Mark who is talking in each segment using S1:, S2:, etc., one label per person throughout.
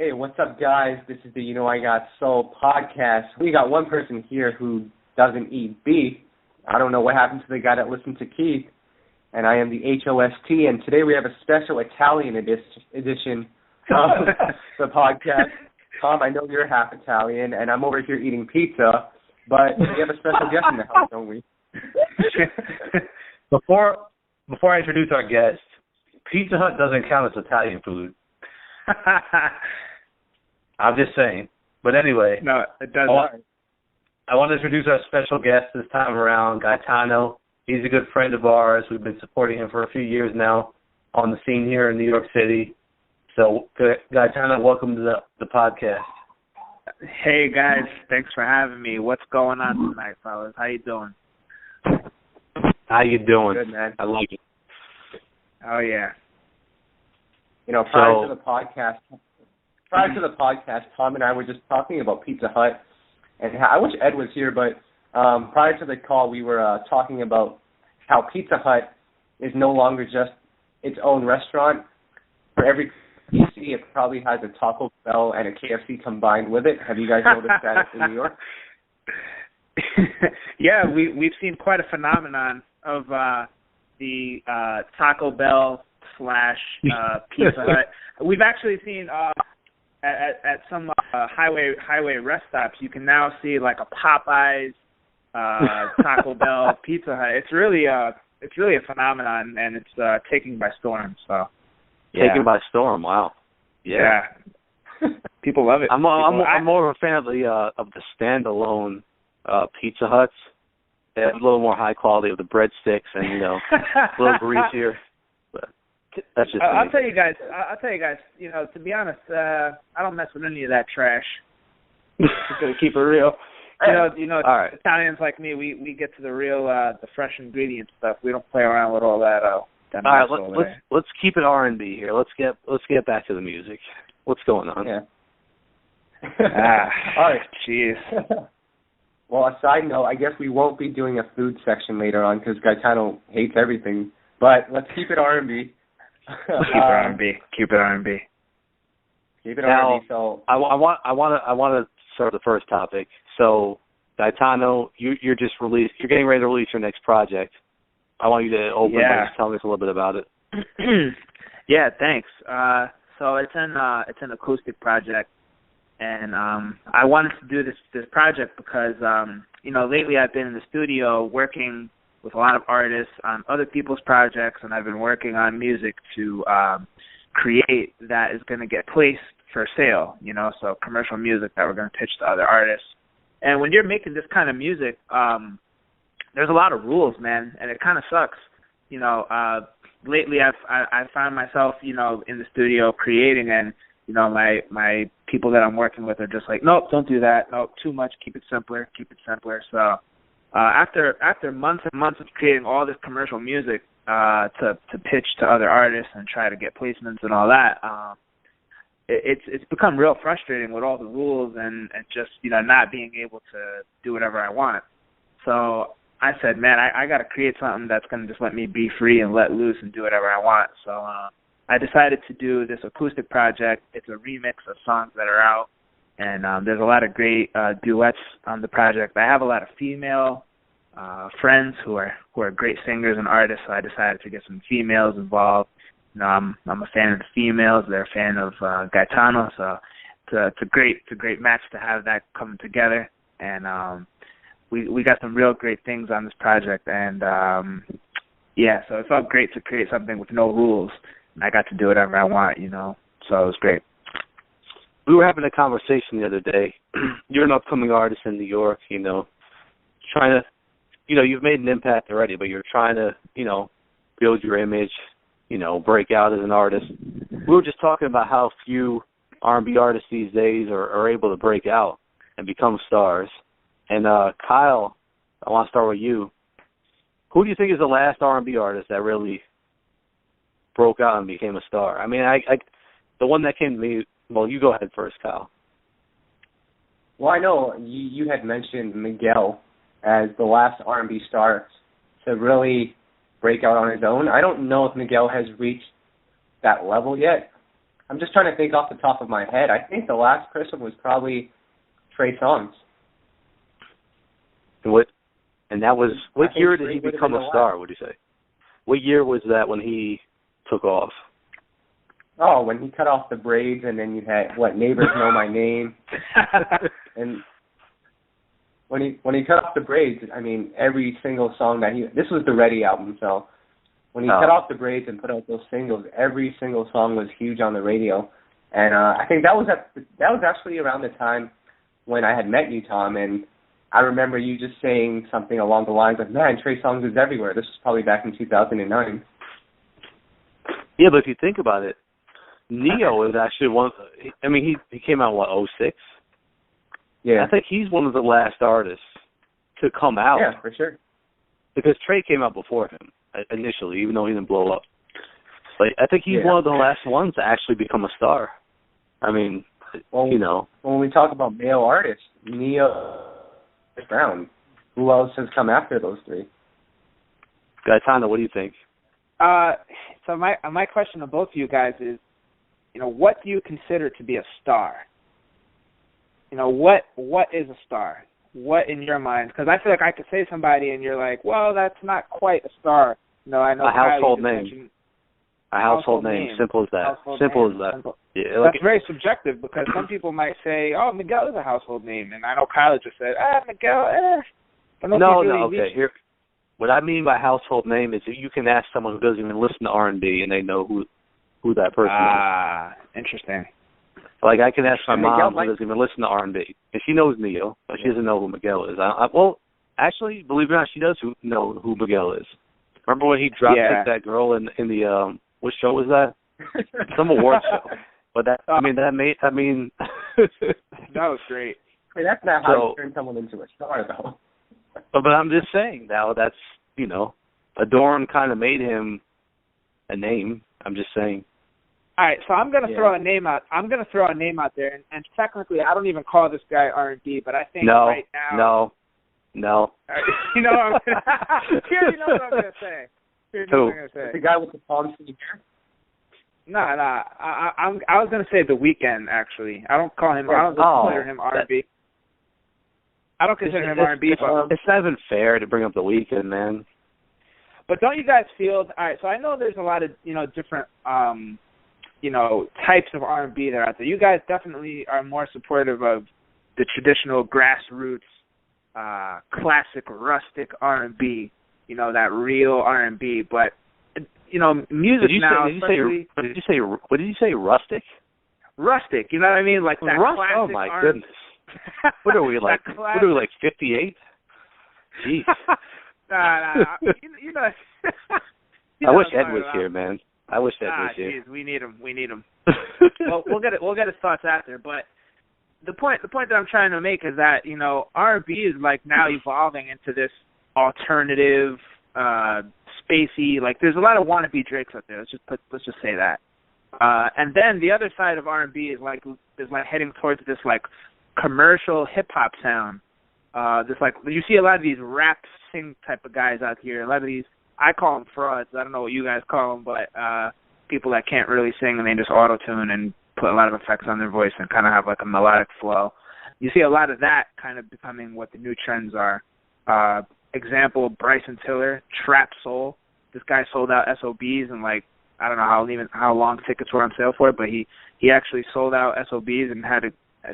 S1: Hey, what's up, guys? This is the I Got Soul podcast. We got one person here who doesn't eat beef. I don't know what happened to the guy that listened to Keith, and I am the HOST, and today we have a special Italian edition of the podcast. Tom, I know you're half Italian, and I'm over here eating pizza, but we have a special guest in the house, don't we?
S2: Before I introduce our guest, Pizza Hut doesn't count as Italian food. I'm just saying. But anyway.
S3: No, it doesn't.
S2: I want to introduce our special guest this time around, Gaetano. He's a good friend of ours. We've been supporting him for a few years now on the scene here in New York City. So, Gaetano, welcome to the podcast.
S3: Hey, guys. Thanks for having me. What's going on tonight, fellas? How you doing?
S2: How you doing?
S1: Good, man.
S2: I like it.
S3: Oh, yeah.
S1: You know, prior to the podcast, Tom and I were just talking about Pizza Hut, and I wish Ed was here, but prior to the call, we were talking about how Pizza Hut is no longer just its own restaurant. For every PC, it probably has a Taco Bell and a KFC combined with it. Have you guys noticed that in New York?
S3: Yeah, we've seen quite a phenomenon of the Taco Bell / Pizza Hut. We've actually seen at some highway rest stops, you can now see like a Popeyes, Taco Bell, Pizza Hut. It's really a phenomenon, and it's taking by storm. So
S2: taken by storm. Wow. Yeah.
S3: People love it.
S2: I'm more of a fan of the standalone Pizza Huts. They have a little more high quality of the breadsticks and a little greasier. But that's just
S3: I'll tell you guys. To be honest, I don't mess with any of that trash. Just gonna keep it real. All right. Italians like me, we get to the real, the fresh ingredient stuff. We don't play around with all that.
S2: All right, let's keep it R&B here. Let's get back to the music. What's going on?
S1: Yeah.
S3: All right. Jeez.
S1: Well, a side note, I guess we won't be doing a food section later on because Gaetano hates everything. But let's keep it R&B.
S3: Keep it R&B.
S2: Now,
S1: So
S2: I want to start the first topic. So, Gaetano, you're getting ready to release your next project. I want you to open by just telling us a little bit about it.
S3: Yeah, thanks. So it's an acoustic project, and I wanted to do this project because lately I've been in the studio working with a lot of artists on other people's projects, and I've been working on music to create that is going to get placed for sale. So commercial music that we're going to pitch to other artists. And when you're making this kind of music, there's a lot of rules, man, and it kind of sucks. Lately I found myself, in the studio creating, and my people that I'm working with are just like, nope, don't do that. Nope, too much. Keep it simpler. So after months and months of creating all this commercial music to pitch to other artists and try to get placements and all that, it's become real frustrating with all the rules and just not being able to do whatever I want. So I said, man, I got to create something that's going to just let me be free and let loose and do whatever I want. So I decided to do this acoustic project. It's a remix of songs that are out, and there's a lot of great duets on the project. I have a lot of female friends who are great singers and artists, so I decided to get some females involved. I'm a fan of the females. They're a fan of Gaetano, so it's a great match to have that come together. And we got some real great things on this project, and so it felt great to create something with no rules, and I got to do whatever I want, so it was great.
S2: We were having a conversation the other day. You're an upcoming artist in New York, trying to, you've made an impact already, but you're trying to, build your image, break out as an artist. We were just talking about how few R&B artists these days are able to break out and become stars. And Kyle, I want to start with you. Who do you think is the last R&B artist that really broke out and became a star? I mean, the one that came to me. Well, you go ahead first, Kyle.
S1: Well, I know you had mentioned Miguel as the last R&B star to really break out on his own. I don't know if Miguel has reached that level yet. I'm just trying to think off the top of my head. I think the last person was probably Trey Songz.
S2: And that was, what year did he become a star, would you say? What year was that when he took off?
S1: Oh, when he cut off the braids, and then you had, Neighbors Know My Name. And when he cut off the braids, I mean, every single song that this was the Ready album, so when he cut off the braids and put out those singles, every single song was huge on the radio. And I think that was actually around the time when I had met you, Tom, and I remember you just saying something along the lines of, man, Trey Songz is everywhere. This was probably back in 2009.
S2: Yeah, but if you think about it, Neo is actually he came out, 06?
S1: Yeah.
S2: I think he's one of the last artists to come out.
S1: Yeah, for sure.
S2: Because Trey came out before him, initially, even though he didn't blow up. But I think he's one of the last ones to actually become a star. I mean,
S1: When we talk about male artists, Neo, Brown, who else has come after those three?
S2: Gaetano, what do you think?
S3: So my question to both of you guys is, what do you consider to be a star? What is a star? What in your mind? Because I feel like I could say somebody and you're like, well, that's not quite a star. I know
S2: a household name. A household name. Simple as that. Simple as that. Yeah,
S3: that's very subjective because some people might say, oh, Miguel is a household name. And I know Kyle just said, Miguel,
S2: okay. Here, what I mean by household name is that you can ask someone who doesn't even listen to R&B and they know who that person is.
S3: Interesting.
S2: Like I can ask my mom who doesn't even listen to R&B, and she knows Neo, but she doesn't know who Miguel is. Well, actually, believe it or not, she does know who Miguel is. Remember when he dropped that girl in the what show was that? Some award show. But that that
S3: was great.
S1: Hey, that's not how you turn someone into a star, though.
S2: But I'm just saying now that's Adorn kind of made him a name. I'm just saying.
S3: All right, so I'm going to throw a name out. I'm going to throw a name out there, and technically, I don't even call this guy R&B, but I think right now.
S2: No.
S3: You know what I'm going to say.
S1: The guy with the palm tree hair.
S3: No. I was going to say The Weeknd. Actually, I don't call him. I don't consider him R&B. I don't consider him R&B.
S2: It's not even fair to bring up The Weeknd, man.
S3: But don't you guys feel? All right, so I know there's a lot of different types of R&B that are out there. You guys definitely are more supportive of the traditional grassroots, classic, rustic R&B. That real R&B. But music now.
S2: What did you say? Rustic.
S3: Rustic. You know what I mean? Like that classic.
S2: Oh my goodness. What are we like? What are we like? 58? Jeez.
S3: Nah.
S2: I wish Ed was here, man. I wish Ed was here.
S3: Geez, we need him. Well, we'll get his thoughts after. But the point that I'm trying to make is that R&B is like now evolving into this alternative, spacey. Like there's a lot of wannabe Drakes out there. Let's just say that. And then the other side of R&B is like heading towards this like commercial hip hop sound. This like you see a lot of these rap sing type of guys out here. A lot of these, I call them frauds. I don't know what you guys call them, but people that can't really sing and they just auto tune and put a lot of effects on their voice and kind of have like a melodic flow. You see a lot of that kind of becoming what the new trends are. Example: Bryson Tiller, Trap Soul. This guy sold out SOBs and like I don't know how long tickets were on sale for it, but he actually sold out SOBs and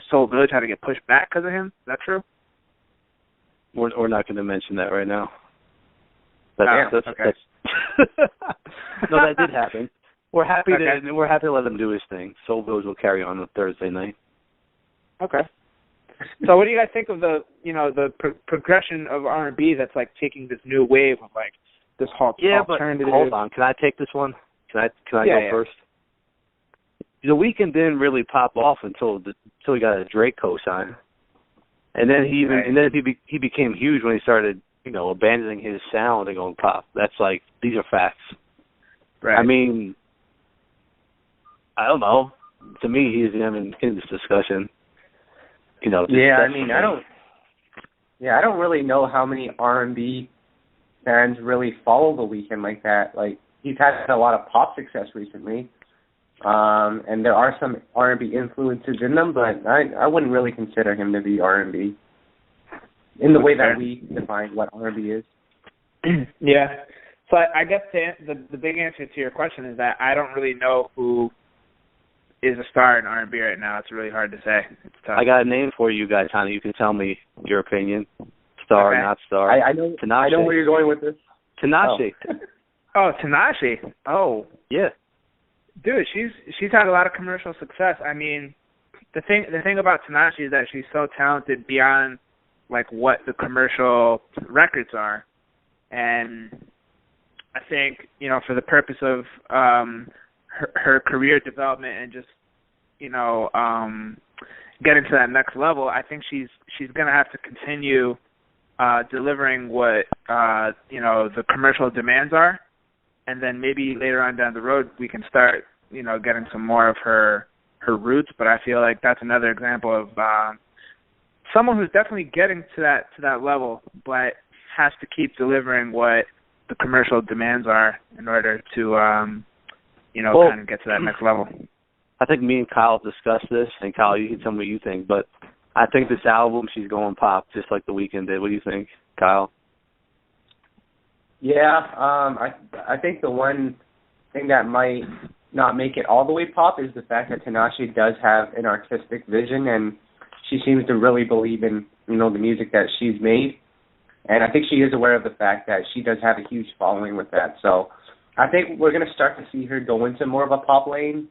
S3: Soul Village had to get pushed back because of him. Is that true?
S2: We're not going to mention that right now.
S3: Okay.
S2: No, that did happen. We're happy to let him do his thing. Soul Village will carry on Thursday night.
S3: Okay. So what do you guys think of the progression of R&B that's like taking this new wave of like this alternative?
S2: But hold on. Can I take this one? Can I go first? The Weeknd didn't really pop off until he got a Drake cosign, and then he became huge when he started abandoning his sound and going pop. That's like these are facts.
S3: Right.
S2: I mean, I don't know. To me, he's in this discussion. I don't really know how many R&B fans really follow The Weeknd like that. Like he's had a lot of pop success recently,
S1: and there are some R&B influences in them, but I wouldn't really consider him to be R&B in the way that we define what R&B is.
S3: Yeah. So I guess the big answer to your question is that I don't really know who is a star in R&B right now. It's really hard to say. It's tough.
S2: I got a name for you guys, honey. You can tell me your opinion. Star,
S3: okay.
S2: not star.
S1: I know. Tinashe. I know where you're going with this.
S2: Tinashe.
S3: Oh, Tinashe. Oh,
S2: yeah.
S3: Dude, she's had a lot of commercial success. I mean, the thing about Tinashe is that she's so talented beyond like what the commercial records are, and I think, you know, for the purpose of her career development and just, you know, getting to that next level, I think she's gonna have to continue delivering what you know, the commercial demands are, and then maybe later on down the road we can start, you know, getting some more of her roots. But I feel like that's another example of someone who's definitely getting to that level, but has to keep delivering what the commercial demands are in order to, you know, kind of get to that next level.
S2: I think me and Kyle discussed this, and Kyle, you can tell me what you think, but I think this album, she's going pop, just like The Weeknd did. What do you think, Kyle?
S1: Yeah, I think the one thing that might not make it all the way pop is the fact that Tinashe does have an artistic vision, and she seems to really believe in, you know, the music that she's made. And I think she is aware of the fact that she does have a huge following with that. So I think we're going to start to see her go into more of a pop lane.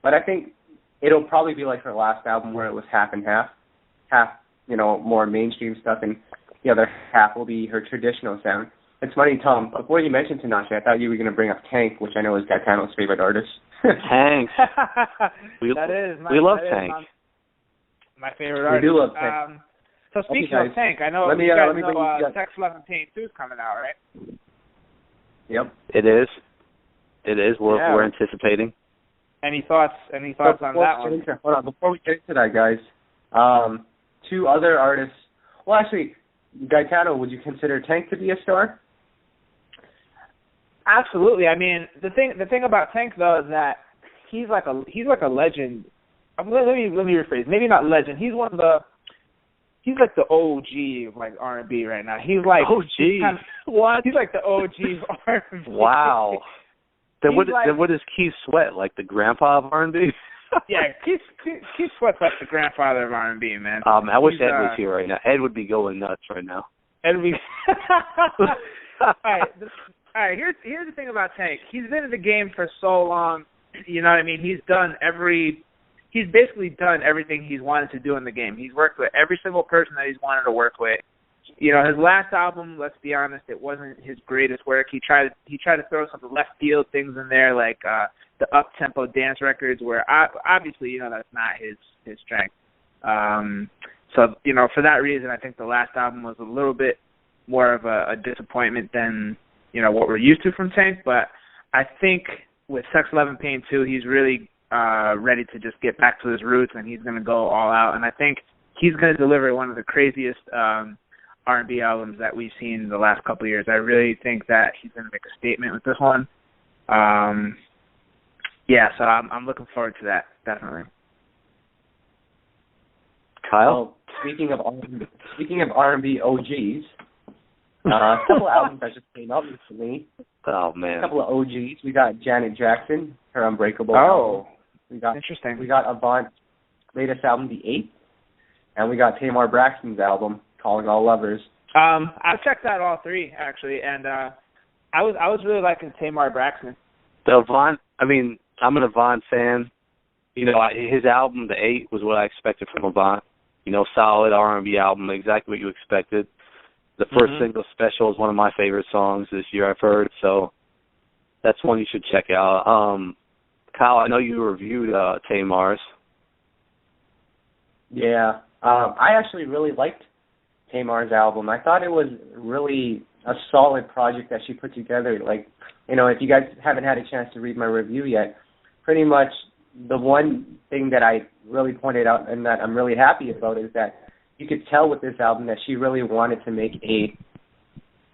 S1: But I think it'll probably be like her last album where it was half and half. Half, you know, more mainstream stuff, and the other half will be her traditional sound. It's funny, Tom, before you mentioned Tinashe, I thought you were going to bring up Tank, which I know is Gaetano's favorite artist.
S2: Tank. we love Tank.
S3: My favorite artist.
S1: We do love Tank.
S3: So speaking of Tank, I know you guys know Sex, Love, and Pain 2 is coming out, right?
S2: Yep. It is. We're anticipating.
S3: Any thoughts on that one?
S1: Hold on, before we get into that, guys, two other artists. Well, actually, Gaetano, would you consider Tank to be a star?
S3: Absolutely. I mean, the thing about Tank though is that he's like a legend. Let me rephrase. Maybe not legend. He's like the OG of like R&B right now. He's like
S2: OG.
S3: What? He's like the OG of R&B.
S2: Wow. Then what is Keith Sweat, like the grandpa of R&B?
S3: Yeah, Keith Sweat's like the grandfather of R&B, man.
S2: I wish Ed was here right now. Ed would be going nuts right now.
S3: Ed would be. All right. Here's the thing about Tank. He's been in the game for so long. You know what I mean? He's basically done everything he's wanted to do in the game. He's worked with every single person that he's wanted to work with. You know, his last album, let's be honest, it wasn't his greatest work. He tried to throw some left field things in there, like the up-tempo dance records, where obviously, you know, that's not his strength. So, you know, for that reason, I think the last album was a little bit more of a disappointment than, you know, what we're used to from Tank. But I think with Sex, Love, and Pain 2, he's really ready to just get back to his roots, and he's going to go all out. And I think he's going to deliver one of the craziest R&B albums that we've seen in the last couple of years. I really think that he's going to make a statement with this one. Yeah, so I'm looking forward to that, definitely.
S2: Kyle?
S1: Speaking of R&B OGs, a couple of albums that just came out recently.
S2: Oh, man.
S1: A couple of OGs. We got Janet Jackson, her Unbreakable
S3: album.
S1: Interesting. We got Avant's latest album, The 8th, and we got Tamar Braxton's album, Calling All Lovers.
S3: I've checked out all three, actually, and I was really liking Tamar Braxton.
S2: The Avant, I mean, I'm an Avant fan. You know, his album, The 8th, was what I expected from Avant. You know, solid R&B album, exactly what you expected. The first single, Special, is one of my favorite songs this year I've heard, so that's one you should check out. Kyle, I know you reviewed Tamar's.
S1: Yeah, I actually really liked Tamar's album. I thought it was really a solid project that she put together. Like, you know, if you guys haven't had a chance to read my review yet, pretty much the one thing that I really pointed out and that I'm really happy about is that you could tell with this album that she really wanted to make a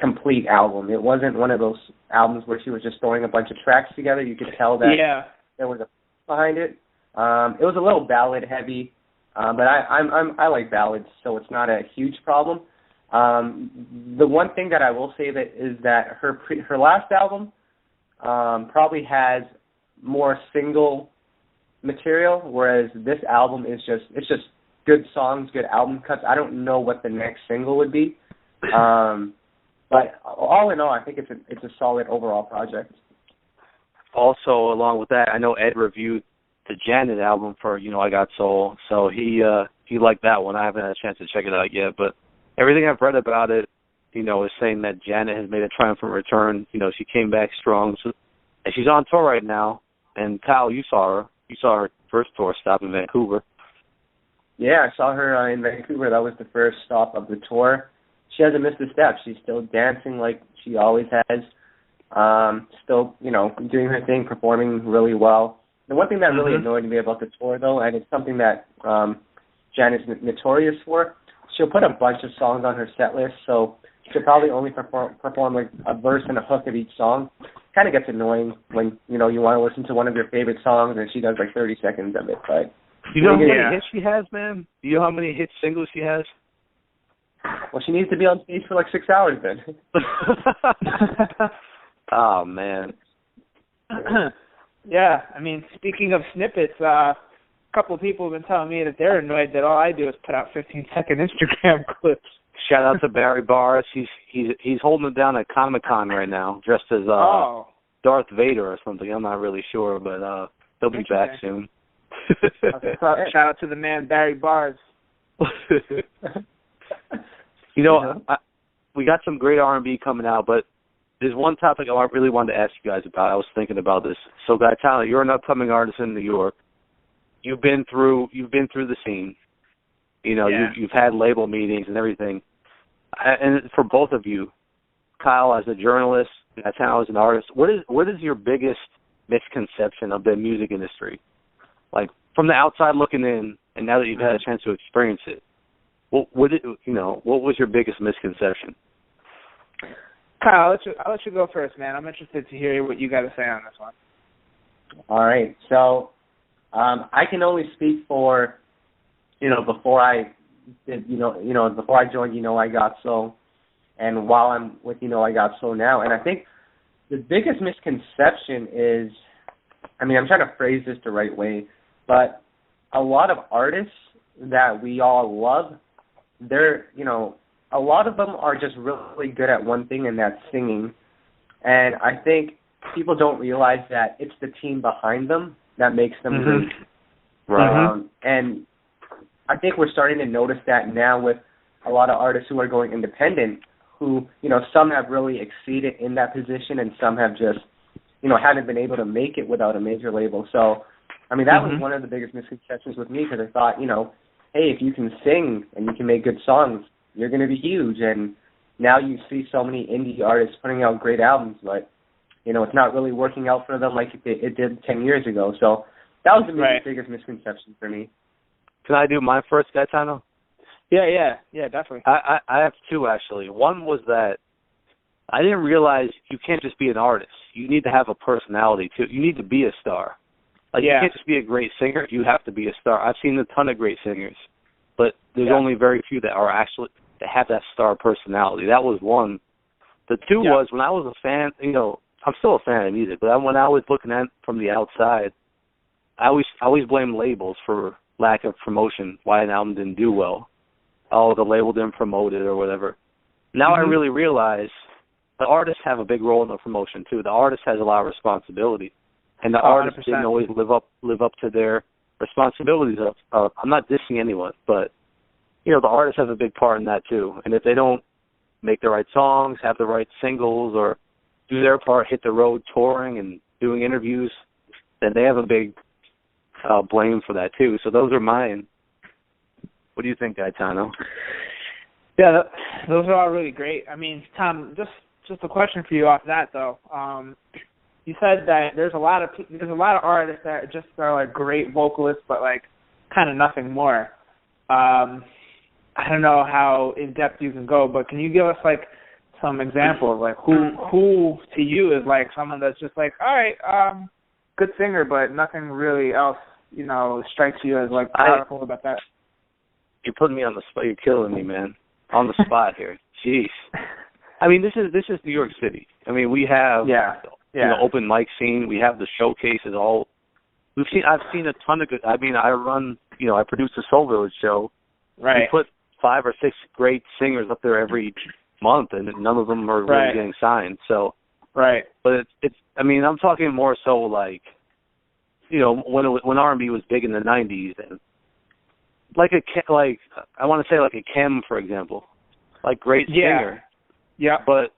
S1: complete album. It wasn't one of those albums where she was just throwing a bunch of tracks together. You could tell that there was a behind it. It was a little ballad heavy, but I like ballads, so it's not a huge problem. The one thing that I will say that is that her last album probably has more single material, whereas this album is just good songs, good album cuts. I don't know what the next single would be, but all in all, I think it's a solid overall project.
S2: Also, along with that, I know Ed reviewed the Janet album for I Got Soul, so he liked that one. I haven't had a chance to check it out yet, but everything I've read about it, is saying that Janet has made a triumphant return. She came back strong, and she's on tour right now. And Kyle, you saw her first tour stop in Vancouver. Yeah,
S1: I saw her in Vancouver. That was the first stop of the tour. She hasn't missed a step. She's still dancing like she always has. Still, doing her thing, performing really well. The one thing that really annoyed me about the tour, though, and it's something that Janet's notorious for, she'll put a bunch of songs on her set list, so she'll probably only perform like a verse and a hook of each song. Kind of gets annoying when, you want to listen to one of your favorite songs and she does like 30 seconds of it. But
S2: you know how many hits she has, man? Do you know how many hit singles she has?
S1: Well, she needs to be on stage for like 6 hours then.
S2: Oh, man.
S3: Yeah, I mean, speaking of snippets, a couple of people have been telling me that they're annoyed that all I do is put out 15-second Instagram clips.
S2: Shout out to Barry Barrs. He's holding it down at Comic-Con right now, dressed as Darth Vader or something. I'm not really sure, but he'll be back soon.
S3: Okay, shout out to the man Barry Barrs.
S2: We got some great R&B coming out, but there's one topic I really wanted to ask you guys about. I was thinking about this. So, Gaetano, you're an upcoming artist in New York. You've been through the scene. You've had label meetings and everything. And for both of you, Kyle as a journalist, Gaetano as an artist, what is your biggest misconception of the music industry? Like from the outside looking in, and now that you've had a chance to experience it, what was your biggest misconception?
S3: Kyle, I'll let you go first, man. I'm interested to hear what you got to say on this one.
S1: All right. So I can only speak for, before I did, before I joined I Got Soul, and while I'm with I Got Soul now. And I think the biggest misconception is, I'm trying to phrase this the right way, but a lot of artists that we all love, they're, a lot of them are just really good at one thing, and that's singing. And I think people don't realize that it's the team behind them that makes them great. Right. And I think we're starting to notice that now with a lot of artists who are going independent, who, some have really exceeded in that position, and some have just, haven't been able to make it without a major label. So, that was one of the biggest misconceptions with me, because I thought, hey, if you can sing and you can make good songs, you're going to be huge. And now you see so many indie artists putting out great albums, but, it's not really working out for them like it did 10 years ago. So that was the biggest misconception for me.
S2: Can I do mine first, Gaetano?
S3: Yeah, definitely.
S2: I have two, actually. One was that I didn't realize you can't just be an artist. You need to have a personality, too. You need to be a star. You can't just be a great singer. You have to be a star. I've seen a ton of great singers, but there's only very few that are actually that have that star personality. That was one. The two was when I was a fan, I'm still a fan of music, but when I was looking at it from the outside, I always blame labels for lack of promotion, why an album didn't do well. Oh, the label didn't promote it or whatever. Now I really realize the artists have a big role in the promotion too. The artist has a lot of responsibility, and the artists didn't always live up to their responsibilities. I'm not dissing anyone, but the artists have a big part in that too. And if they don't make the right songs, have the right singles, or do their part, hit the road touring and doing interviews, then they have a big blame for that too. So those are mine. What do you think, Gaetano?
S3: Yeah, those are all really great. Tom, just a question for you off that though. You said that there's a lot of artists that just are like great vocalists, but like kind of nothing more. I don't know how in depth you can go, but can you give us like some example of like who to you is like someone that's just like, all right, good singer, but nothing really else, strikes you as like powerful about that.
S2: You're putting me on the spot. You're killing me, man. On the spot here. Jeez. I mean, this is New York City. I mean, we have open mic scene. We have the showcases. I've seen a ton of good. I mean, I produce the Soul Village show.
S3: Right.
S2: We put 5 or 6 great singers up there every month, and none of them are really getting signed. So.
S3: Right.
S2: But it's. I mean, I'm talking more so like, when R&B was big in the '90s, and I want to say like a Kim, for example, like great singer. Yeah. But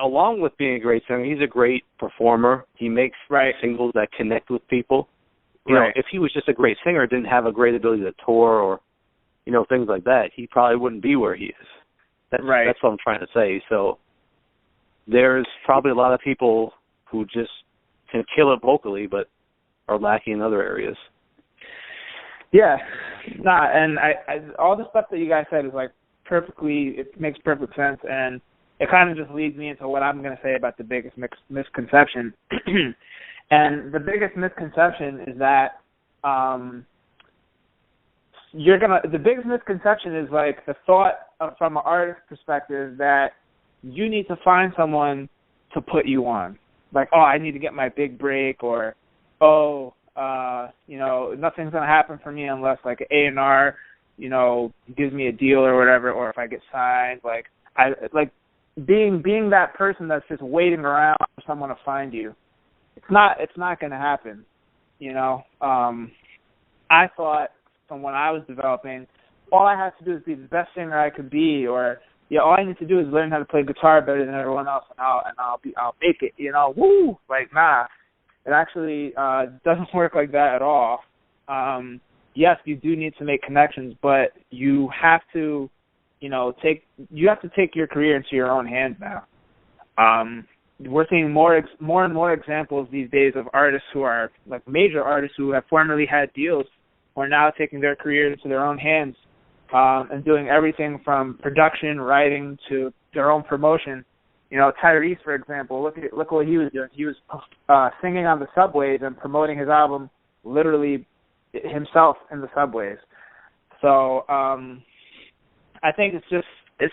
S2: along with being a great singer, he's a great performer. He makes singles that connect with people. You know, if he was just a great singer, didn't have a great ability to tour or, things like that, he probably wouldn't be where he is. That's what I'm trying to say. So there's probably a lot of people who just can kill it vocally, but are lacking in other areas.
S3: Yeah, and I all the stuff that you guys said is like it makes perfect sense, and it kind of just leads me into what I'm going to say about the biggest misconception. And the biggest misconception is that the biggest misconception is like the thought from an artist perspective that you need to find someone to put you on. Like, I need to get my big break, or, nothing's going to happen for me unless, like, an A&R, gives me a deal or whatever, or if I get signed. Like, being that person that's just waiting around for someone to find you, it's not going to happen, I thought from when I was developing, all I have to do is be the best singer I could be, or all I need to do is learn how to play guitar better than everyone else, and I'll make it, woo! Like, nah, it actually doesn't work like that at all. Yes, you do need to make connections, but you have to, take your career into your own hands now. We're seeing more and more examples these days of artists who are like major artists who have formerly had deals, who are now taking their career into their own hands. And doing everything from production, writing, to their own promotion. Tyrese, for example, look what he was doing. He was singing on the subways and promoting his album literally himself in the subways. So I think it's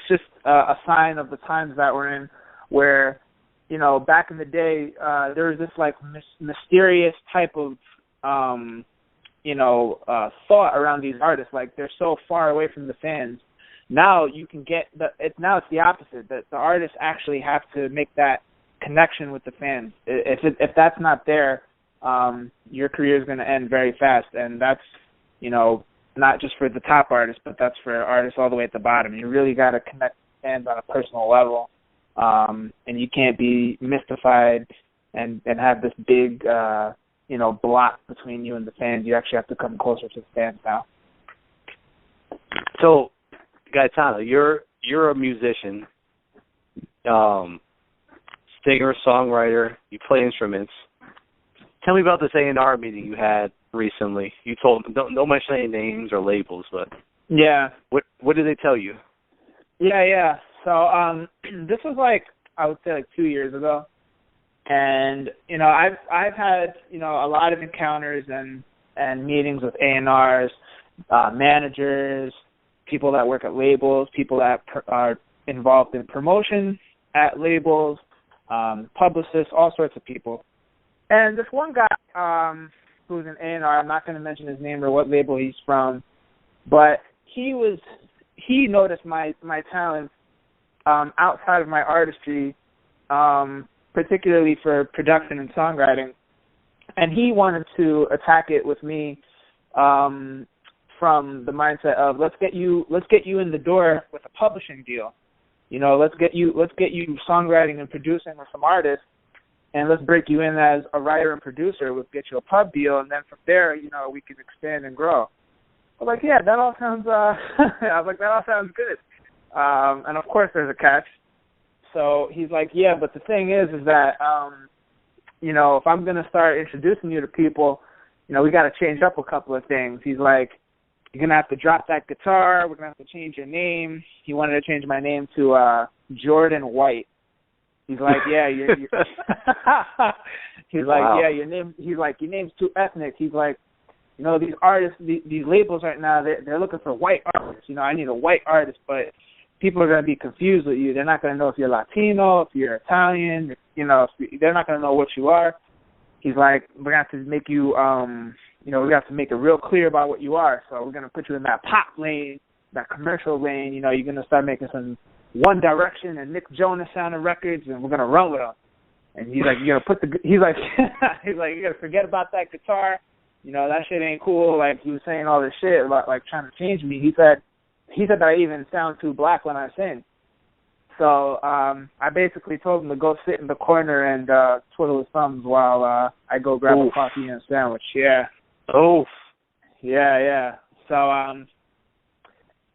S3: just a sign of the times that we're in, where back in the day there was this like mysterious type of thought around these artists, like they're so far away from the fans. Now you can get it's the opposite, that the artists actually have to make that connection with the fans. If that's not there, your career is going to end very fast, and that's not just for the top artists, but that's for artists all the way at the bottom. You really got to connect with fans on a personal level, and you can't be mystified and have this big block between you and the fans. You actually have to come closer to the fans now.
S2: So, Gaetano, you're a musician, singer, songwriter. You play instruments. Tell me about this A&R meeting you had recently. You told don't mention any names or labels, but what did they tell you?
S3: Yeah. So this was I would say 2 years ago. And I've had a lot of encounters and meetings with A&Rs, managers, people that work at labels, people that are involved in promotion at labels, publicists, all sorts of people. And this one guy who's an A&R, I'm not going to mention his name or what label he's from, but he noticed my talents outside of my artistry, particularly for production and songwriting, and he wanted to attack it with me from the mindset of let's get you in the door with a publishing deal, let's get you songwriting and producing with some artists, and let's break you in as a writer and producer. We'll get you a pub deal, and then from there, we can expand and grow. I was like, yeah, that all sounds. I was like, that all sounds good, and of course, there's a catch. So he's like, yeah, but the thing is that, if I'm going to start introducing you to people, we got to change up a couple of things. He's like, you're going to have to drop that guitar. We're going to have to change your name. He wanted to change my name to Jordan White. He's like, yeah, you're he's like,
S2: wow.
S3: yeah, your name's too ethnic. He's like, these artists, these labels right now, they're looking for white artists. I need a white artist, but people are going to be confused with you. They're not going to know if you're Latino, if you're Italian, they're not going to know what you are. He's like, we're going to have to make you, we have to make it real clear about what you are. So we're going to put you in that pop lane, that commercial lane. You're going to start making some One Direction and Nick Jonas sounding records, and we're going to run with them. And he's like, you're going to you're going to forget about that guitar. That shit ain't cool. Like, he was saying all this shit about, like, trying to change me. He said that I even sound too black when I sing. So I basically told him to go sit in the corner and twiddle his thumbs while I go grab a coffee and a sandwich. Yeah.
S2: Oh.
S3: Yeah. So I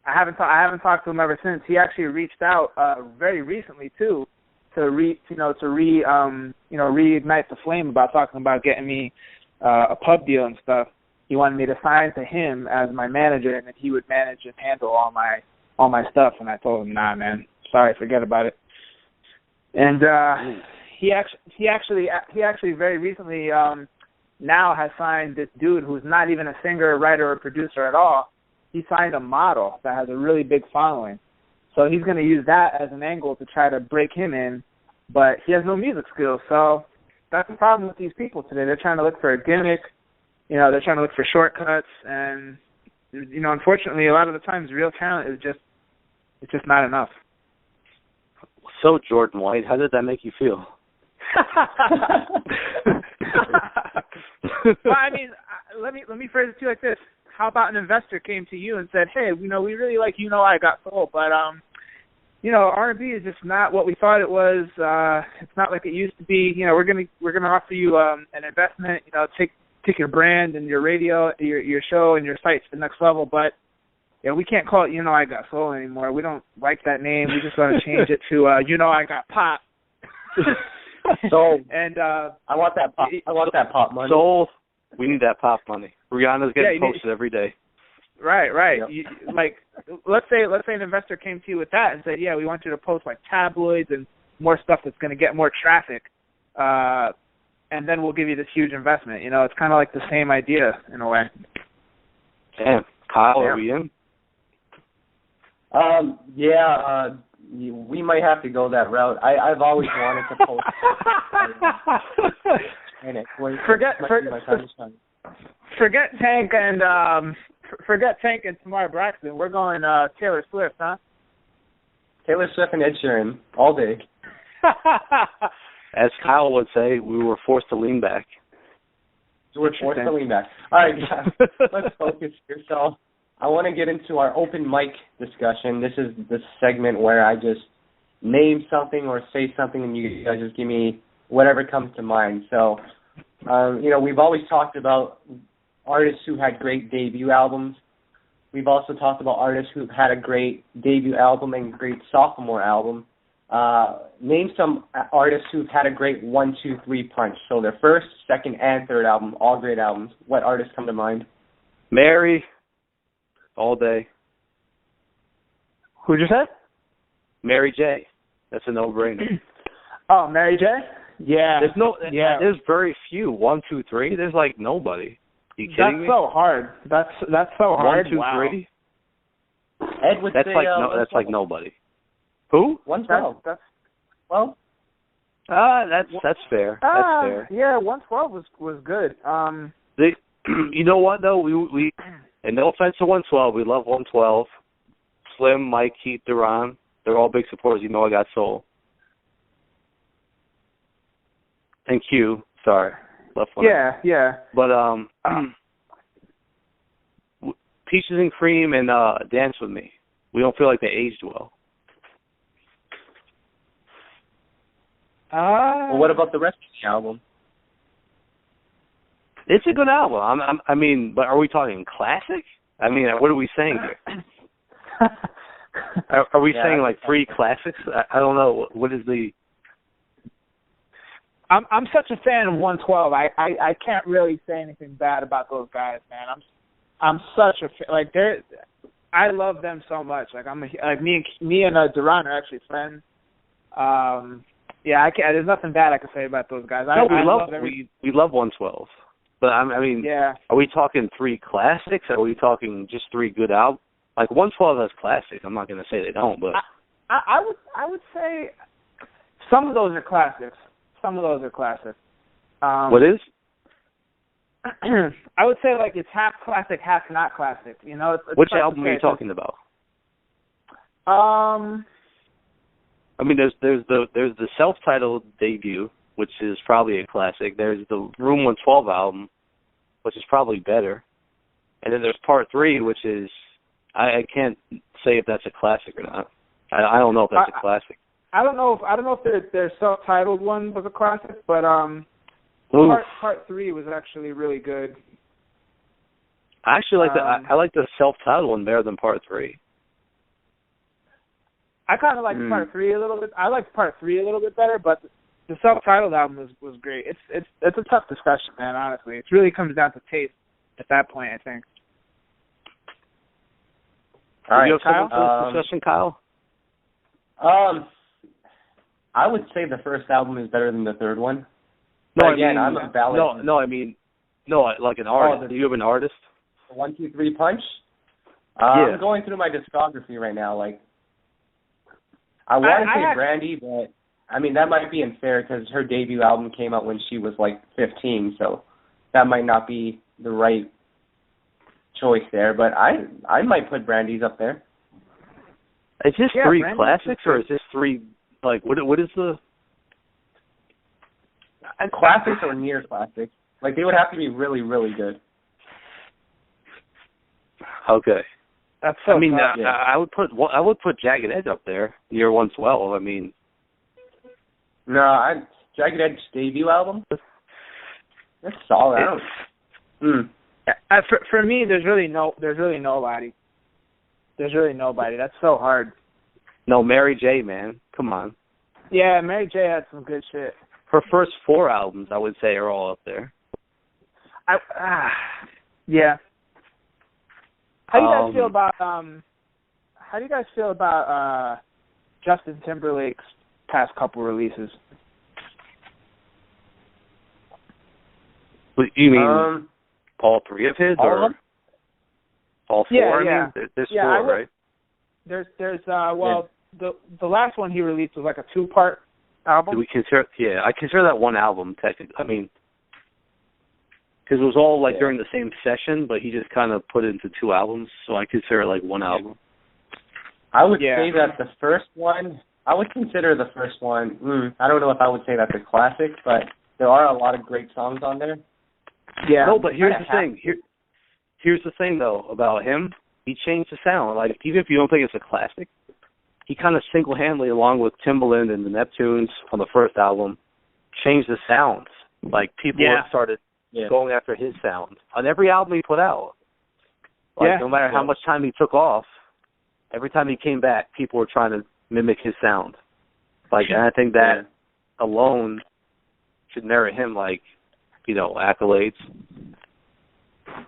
S3: haven't talked to him ever since. He actually reached out very recently too to reignite the flame about talking about getting me a pub deal and stuff. He wanted me to sign to him as my manager, and that he would manage and handle all my stuff. And I told him, nah, man, sorry, forget about it. And he actually very recently now has signed this dude who's not even a singer, writer, or producer at all. He signed a model that has a really big following. So he's going to use that as an angle to try to break him in, but he has no music skills. So that's the problem with these people today. They're trying to look for a gimmick. They're trying to look for shortcuts, and unfortunately, a lot of the times, real talent is just not enough.
S2: So, Jordan White, how did that make you feel?
S3: Well, I mean, let me phrase it to you like this: how about an investor came to you and said, "Hey, we really like YouKnowIGotSoul, but R&B is just not what we thought it was. It's not like it used to be. We're gonna offer you an investment. Take your brand and your radio, your show and your site to the next level, but we can't call it YouKnowIGotSoul anymore. We don't like that name. We just want to change it to YouKnowIGotPop."
S2: So,
S3: and
S1: I want that pop. I want that pop money.
S2: Soul, we need that pop money. Rihanna's getting posted every day.
S3: Right.
S1: Yep.
S3: Let's say an investor came to you with that and said, "Yeah, we want you to post like tabloids and more stuff that's going to get more traffic, and then we'll give you this huge investment." It's kind of like the same idea in a way.
S2: Damn, Kyle, are we in?
S1: We might have to go that route. I've always wanted to post.
S3: Forget Tank and Tamar Braxton. We're going Taylor Swift, huh?
S1: Taylor Swift and Ed Sheeran all day.
S2: As Kyle would say, we were forced to lean back.
S1: We're forced to lean back. All right, guys, let's focus here. So I want to get into our open mic discussion. This is the segment where I just name something or say something, and you guys just give me whatever comes to mind. So, we've always talked about artists who had great debut albums. We've also talked about artists who've had a great debut album and great sophomore album. Name some artists who've had a great 1, 2, 3 punch. So their first, second, and third album, all great albums. What artists come to mind?
S2: Mary, all day.
S3: Who'd you say?
S2: Mary J. That's a no-brainer.
S3: Oh, Mary J? Yeah.
S2: There's very few. 1, 2, 3. There's like nobody. You kidding me?
S3: That's so hard. That's so hard.
S2: 1, 2,
S3: wow.
S2: 3.
S1: Ed would say
S2: that's like nobody. Who?
S1: 112. Well.
S2: That's fair. That's fair.
S3: Yeah, 112 was good.
S2: You know what though? We and no offense to 112, we love 112. Slim, Mike, Keith, Duran, they're all big supporters. I Got Soul. And Q, sorry, left one.
S3: Yeah.
S2: But Peaches and Cream and Dance With Me. We don't feel like they aged well.
S1: Well, what about the rest of the album?
S2: It's a good album. I mean, but are we talking classic? I mean, what are we saying here? Are we saying like 3 classics? I don't know. What is the?
S3: I'm such a fan of 112. I can't really say anything bad about those guys, man. I'm such a like they're. I love them so much. Like me and Duran are actually friends. Yeah, I can't. There's nothing bad I can say about those guys.
S2: No, we love 112. But I mean,
S3: yeah.
S2: Are we talking 3 classics? Are we talking just 3 good albums? Like 112 has classics. I'm not going to say they don't, but
S3: I would say some of those are classics.
S2: What is?
S3: I would say like it's half classic, half not classic. You know, it's
S2: which album are you talking about? I mean, there's the self-titled debut, which is probably a classic. There's the Room 112 album, which is probably better, and then there's Part 3, which is I can't say if that's a classic or not. I don't know if that's a classic.
S3: I don't know if their self-titled one was a classic, but Part 3 was actually really good.
S2: I actually like I like the self-titled one better than Part 3.
S3: I kind of like Part 3 a little bit. I like Part 3 a little bit better, but the self-titled album was great. It's a tough discussion, man. Honestly, it really comes down to taste at that point, I think.
S2: All right, Kyle. For this discussion, Kyle.
S1: I would say the first album is better than the third one.
S2: No,
S1: but again, I'm a ballad.
S2: No, like an artist. Do you have an artist?
S1: 1, 2, 3 Punch.
S2: Yeah.
S1: I'm going through my discography right now. Like, I want to say Brandy, but I mean that might be unfair because her debut album came out when she was like 15, so that might not be the right choice there. But I might put Brandy's up there.
S2: Is this 3
S3: Brandy's
S2: classics or is this 3 like what is the
S1: classics or near classics? Like they would have to be really, really good.
S2: Okay.
S3: That's so.
S2: I mean,
S3: tough.
S2: I would put Jagged Edge up there near 112. I mean,
S1: no, Jagged Edge's debut album. That's solid.
S3: For me, there's really nobody. There's really nobody. That's so hard.
S2: No, Mary J, man, come on.
S3: Yeah, Mary J had some good shit.
S2: Her first 4 albums, I would say, are all up there.
S3: Yeah. How do you guys feel about Justin Timberlake's past couple releases?
S2: You mean all 3 of his, or all 4?
S3: Yeah.
S2: I mean, there's 4, right?
S3: There's the last one he released was like a 2-part album.
S2: Do we consider? Yeah, I consider that one album technically. I mean, because it was all like during the same session, but he just kind of put it into 2 albums, so I consider it like one album.
S1: I would say that the first one. I would consider the first one. I don't know if I would say that's a classic, but there are a lot of great songs on there.
S3: Yeah.
S2: No, but here's the thing. Here's the thing though about him. He changed the sound. Like even if you don't think it's a classic, he kind of single-handedly, along with Timbaland and the Neptunes on the first album, changed the sounds. Like people started going after his sound on every album he put out. Like no matter how much time he took off, every time he came back, people were trying to mimic his sound. Like, and I think that alone should merit him, like, you know, accolades.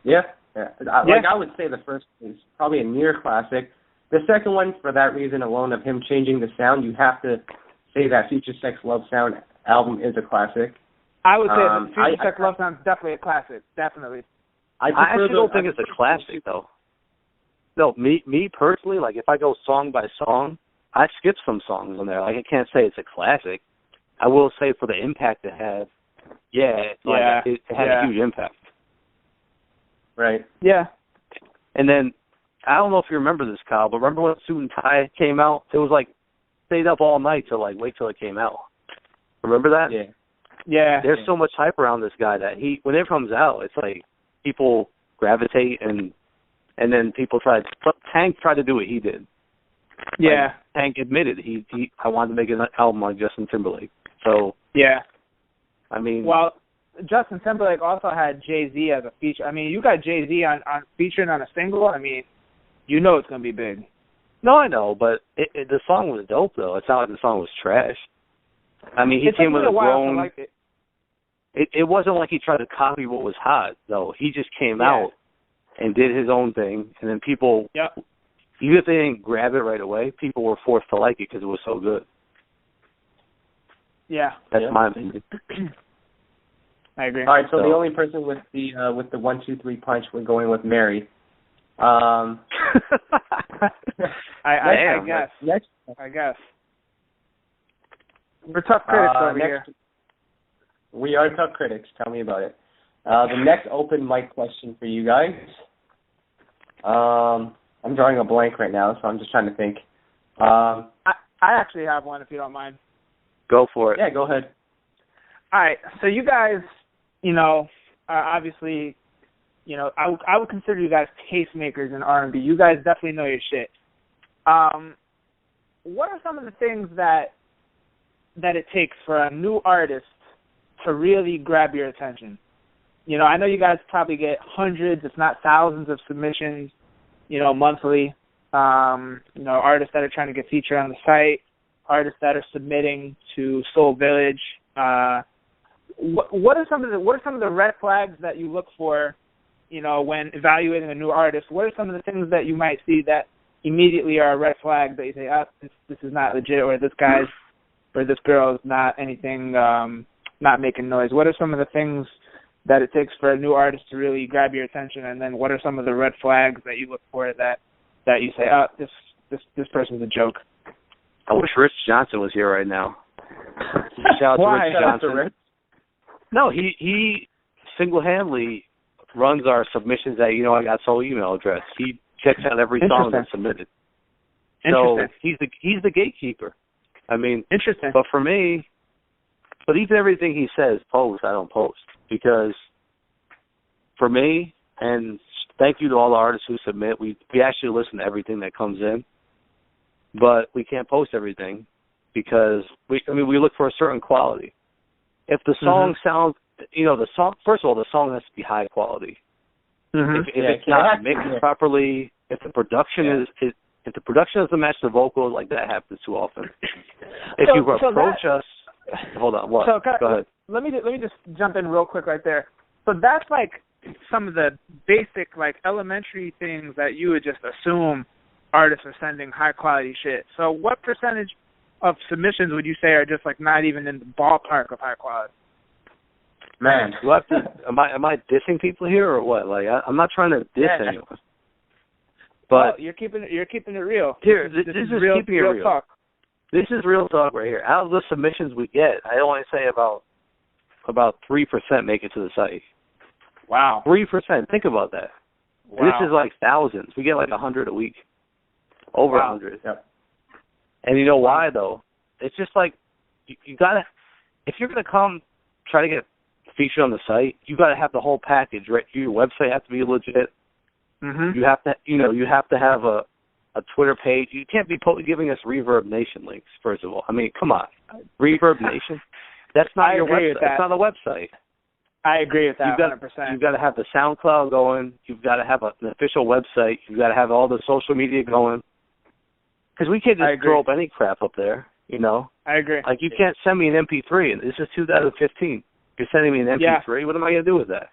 S1: Yeah. I would say the first is probably a near classic. The second one, for that reason alone of him changing the sound, you have to say that Future Sex Love Sound album is a classic.
S3: I would say the Future Sex Love Sound is definitely a classic. Definitely.
S2: I actually don't think it's a classic, though. No, me personally, like, if I go song by song, I skip some songs on there. Like, I can't say it's a classic. I will say for the impact it had, it had a huge impact.
S1: Right.
S3: Yeah.
S2: And then, I don't know if you remember this, Kyle, but remember when Suit and Tie came out? It was like, stayed up all night to, like, wait till it came out. Remember that?
S1: Yeah.
S3: Yeah.
S2: There's so much hype around this guy that when it comes out, it's like people gravitate and then people Tank tried to do what he did.
S3: Yeah.
S2: Like, Tank admitted I wanted to make an album like Justin Timberlake. So
S3: yeah.
S2: I mean,
S3: well, Justin Timberlake also had Jay-Z as a feature. I mean, you got Jay-Z on featuring on a single. I mean, you know it's gonna be big.
S2: No, I know, but the song was dope though. It's not like the song was trash. I mean, he came with a grown.
S3: Like
S2: it wasn't like he tried to copy what was hot though. He just came out and did his own thing, and then people, even if they didn't grab it right away, people were forced to like it because it was so good.
S3: Yeah.
S2: That's my opinion.
S3: I agree.
S1: All right, so the only person with the 1-2-3 punch, we're going with Mary. I
S3: guess.
S1: Next,
S3: I guess. We're tough critics over here.
S1: We are tough critics. Tell me about it. The next open mic question for you guys. I'm drawing a blank right now, so I'm just trying to think.
S3: I actually have one, if you don't mind.
S2: Go for it.
S1: Yeah, go ahead.
S3: All right, so you guys, obviously, I would consider you guys tastemakers in R&B. You guys definitely know your shit. What are some of the things that it takes for a new artist to really grab your attention? I know you guys probably get hundreds, if not thousands, of submissions, monthly. Artists that are trying to get featured on the site, artists that are submitting to Soul Village. What are some of the red flags that you look for, when evaluating a new artist? What are some of the things that you might see that immediately are a red flag that you say, this is not legit, or this guy's or this girl is not anything, not making noise? What are some of the things that it takes for a new artist to really grab your attention, and then what are some of the red flags that you look for that you say, this person's a joke?
S2: I wish Rich Johnson was here right now. Shout out to Rich Johnson. No, he single-handedly runs our submissions at YouKnowIGotSoul email address. He checks out every song that's submitted. So he's the gatekeeper. I mean, interesting. But for me, but even everything he says, post, I don't post. Because for me, and thank you to all the artists who submit, we actually listen to everything that comes in. But we can't post everything because we look for a certain quality. If the song sounds, first of all, the song has to be high quality. If it's not mixed properly, if the production if the production doesn't match the vocals, like that happens too often. If you approach us, hold on, what? Go ahead.
S3: Let me just jump in real quick right there. So that's like some of the basic, like elementary things that you would just assume artists are sending high quality shit. So what percentage of submissions would you say are just like not even in the ballpark of high quality?
S1: Man,
S2: am I dissing people here or what? Like I'm not trying to diss anyone. But
S3: you're keeping it real.
S2: Here, this is
S3: real,
S2: keeping it real.
S3: Talk.
S2: This is real talk right here. Out of the submissions we get, I only say about 3% make it to the site.
S3: Wow.
S2: 3%. Think about that. Wow. This is like thousands. We get like 100 a week. Over 100.
S1: Yep.
S2: And you know why, though? It's just like, you got to, if you're going to come try to get featured on the site, you got to have the whole package, right? Your website has to be legit. Mm-hmm. You have to have a Twitter page. You can't be giving us Reverb Nation links, first of all. I mean, come on. Reverb Nation? That's not your website. That's not a website.
S3: I agree with that 100%.
S2: You've got to have the SoundCloud going. You've got to have an official website. You've got to have all the social media going. Because we can't just throw up any crap up there,
S3: I agree.
S2: Like, you can't send me an MP3, and this is 2015. You're sending me an MP3? Yeah. What am I going to do with that?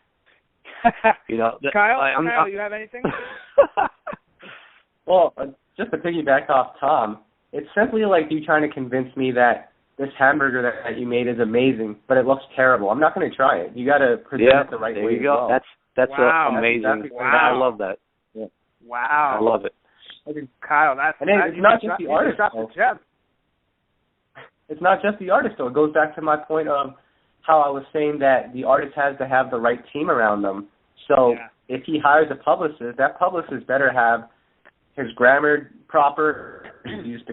S3: Kyle, you have anything?
S1: Well, just to piggyback off Tom, it's simply like you trying to convince me that this hamburger that you made is amazing, but it looks terrible. I'm not going to try it. You got to present it the right way.
S2: There you go.
S1: Well.
S2: That's amazing.
S1: That's exactly I
S2: love that. Yeah.
S3: Wow.
S2: I love it.
S3: Kyle,
S1: it's not just the artist. It's not just the artist, though. It goes back to my point of how I was saying that the artist has to have the right team around them. So if he hires a publicist, that publicist better have his grammar proper, use the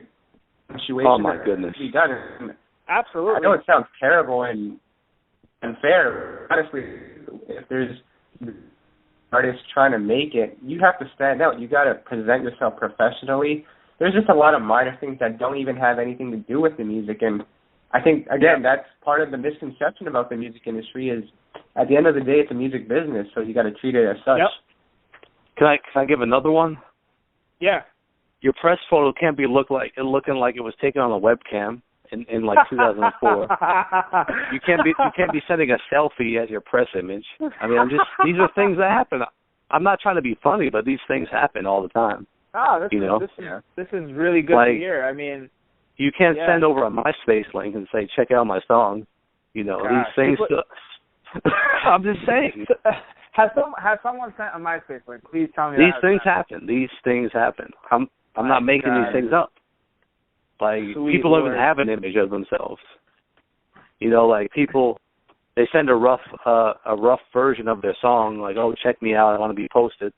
S1: punctuation.
S2: Oh, my goodness.
S1: Be done.
S3: Absolutely.
S1: I know it sounds terrible and unfair. Honestly, if there's artists trying to make it, you have to stand out. You got to present yourself professionally. There's just a lot of minor things that don't even have anything to do with the music. And I think, again, that's part of the misconception about the music industry is at the end of the day, it's a music business, so you got to treat it as such.
S2: Yep. Can I give another one?
S3: Yeah.
S2: Your press photo can't be looking like it was taken on a webcam in like 2004. You can't be sending a selfie as your press image. I mean, these are things that happen. I'm not trying to be funny, but these things happen all the time.
S3: Oh, this is really good to hear. I mean,
S2: You can't send over a MySpace link and say, check out my song. You know, these things. I'm just saying.
S3: Has someone sent a MySpace link? Please tell me.
S2: These things happen. These things happen. I'm not making these things up. Like, people don't even have an image of themselves. You know, like, people, they send a rough version of their song, like, oh, check me out, I want to be posted.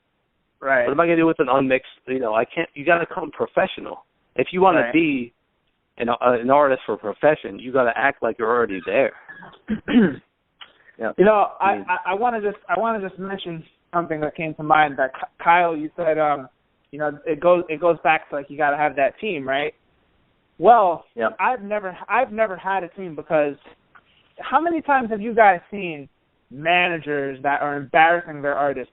S3: Right.
S2: What am I going to do with an unmixed, you know, you got to come professional. If you want to be an artist for a profession, you got to act like you're already there.
S3: Yep. You know, I want to just mention something that came to mind. That Kyle, you said, you know, it goes back to, like, you got to have that team, right? Well, I've never had a team, because how many times have you guys seen managers that are embarrassing their artists?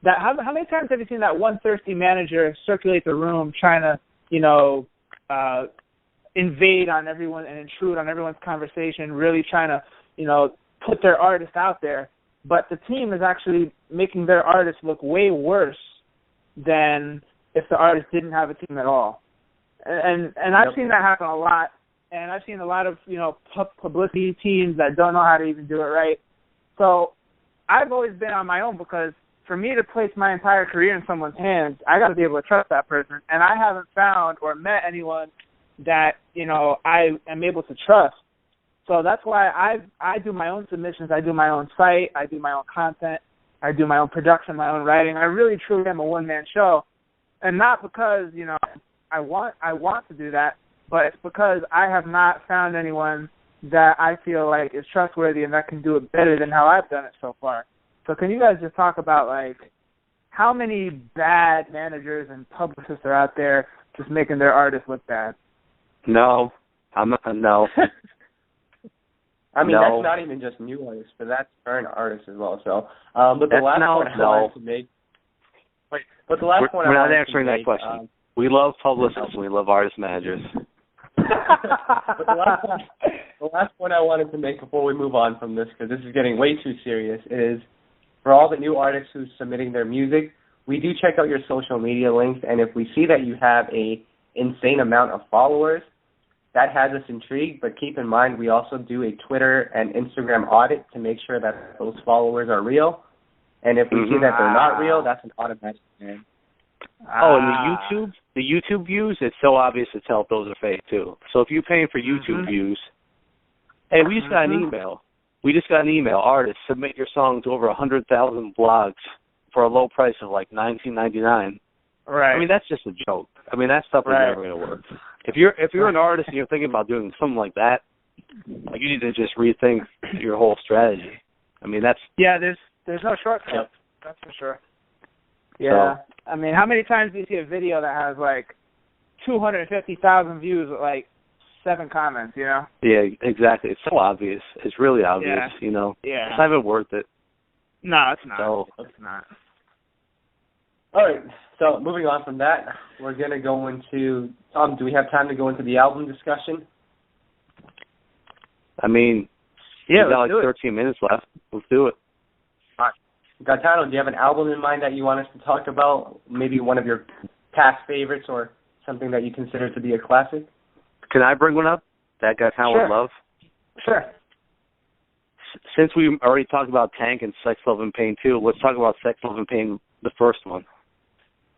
S3: How many times have you seen that one thirsty manager circulate the room trying to, you know, invade on everyone and intrude on everyone's conversation, really trying to, you know, put their artist out there, but the team is actually making their artist look way worse than if the artist didn't have a team at all. And I've seen that happen a lot, and I've seen a lot of, you know, publicity teams that don't know how to even do it right. So I've always been on my own, because for me to place my entire career in someone's hands, I got to be able to trust that person, and I haven't found or met anyone that, you know, I am able to trust. So that's why I do my own submissions, I do my own site, I do my own content, I do my own production, my own writing. I really truly am a one-man show, and not because, you know, I want to do that, but it's because I have not found anyone that I feel like is trustworthy and that can do it better than how I've done it so far. So can you guys just talk about, like, how many bad managers and publicists are out there just making their artists look bad?
S2: No, I'm not. No.
S1: I mean, that's not even just new artists, but that's current artists as well. So, but the last point I wanted to make. Wait, but the last point I wanted to make.
S2: We're not answering that question. We love publicists and we love artist managers.
S1: But the last point I wanted to make before we move on from this, because this is getting way too serious, is for all the new artists who's submitting their music, we do check out your social media links, and if we see that you have a insane amount of followers, that has us intrigued, but keep in mind we also do a Twitter and Instagram audit to make sure that those followers are real. And if we see that they're not real, that's an automatic ban.
S2: Oh, and the YouTube views, it's so obvious to tell if those are fake too. So if you're paying for YouTube views, hey, we just got an email. Artists, submit your song to over 100,000 blogs for a low price of like $19.99.
S3: Right.
S2: I mean, that's just a joke. I mean, that stuff is never going to work. If you're an artist and you're thinking about doing something like that, like, you need to just rethink your whole strategy. I mean, that's
S3: there's no shortcut. Yep. That's for sure. Yeah. So, I mean, how many times do you see a video that has like 250,000 views with like 7 comments? You know?
S2: Yeah, exactly. It's so obvious. It's really obvious. You know.
S3: Yeah.
S2: It's not even worth it.
S3: No, it's not.
S2: So,
S3: it's not.
S1: All right, so moving on from that, we're going to go into, do we have time to go into the album discussion?
S2: I mean, we've got like 13 minutes left. Let's do it.
S1: All right. Gaetano, do you have an album in mind that you want us to talk about? Maybe one of your past favorites or something that you consider to be a classic?
S2: Can I bring one up that Gaetano would love?
S3: Sure.
S2: Since we already talked about Tank and Sex, Love, and Pain 2, let's talk about Sex, Love, and Pain, the first one.